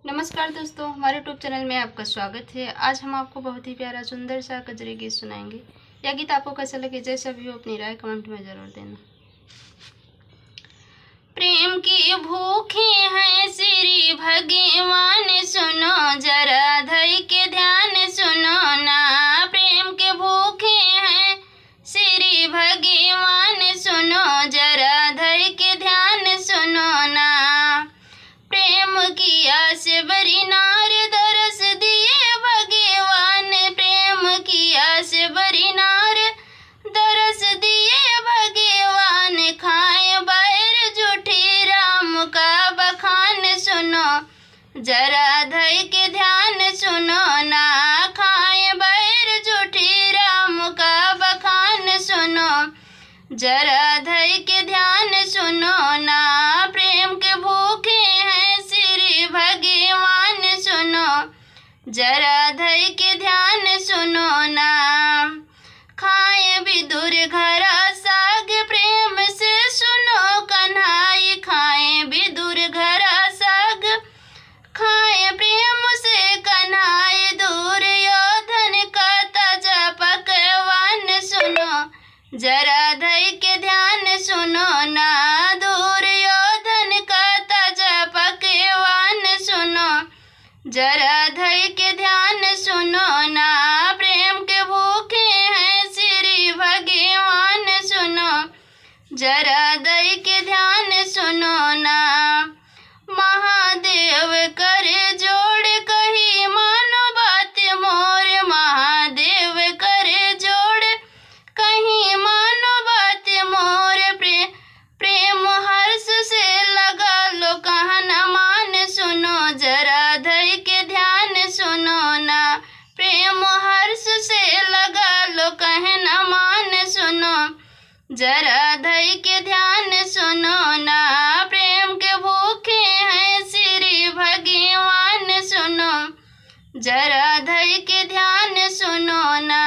नमस्कार दोस्तों, हमारे यूट्यूब चैनल में आपका स्वागत है। आज हम आपको बहुत ही प्यारा सुंदर सा कजरी गीत सुनाएंगे। यह गीत आपको कैसा लगे, जैसा भी हो अपनी राय कमेंट में ज़रूर देना। प्रेम की भूखे हैं श्री भगवान, सुनो जरा धई के ध्यान सुनो ना। प्रेम के भूखे हैं श्री भगवान, सुनो जरा धई के ध्यान सुनो ना। प्रेम की आस बरी नार दरस दिए भगवान, प्रेम की आस बरी नार दरस दिए भगवान। खाए बैर झूठी राम का बखान, सुनो जरा धई के ध्यान सुनो ना। खाए बैर झूठी राम का बखान, सुनो जरा धई के ध्यान सुनो ना। प्रेम के भूखे भगवान, सुनो जरा धई के ध्यान सुनो ना। खाए विदुर घरा साग प्रेम से सुनो कन्हाई, खाए विदुर घरा साग खाए प्रेम से कन्हाई। दुर्योधन का ताजा पकवान, सुनो जरा धई के ध्यान सुनो ना। दुर्योधन का ताजा पकवान, सुनो जरा धई के ध्यान सुनो ना। प्रेम के भूखे हैं श्री भगवान, सुनो जरा धई के ध्यान सुनो ना। महादेव कर जोड़ कही मानो बात मोर, महादेव कर जोड़ कहीं मानो बात मोर। प्रेम हर्ष से लगा लो कहना मान, सुनो जरा धई के ध्यान सुनो ना। प्रेम हर्ष से लगा लो कहना मान, सुनो जरा धई के ध्यान सुनो ना। प्रेम के भूखे हैं श्री भगवान, सुनो जरा धई के ध्यान सुनो ना।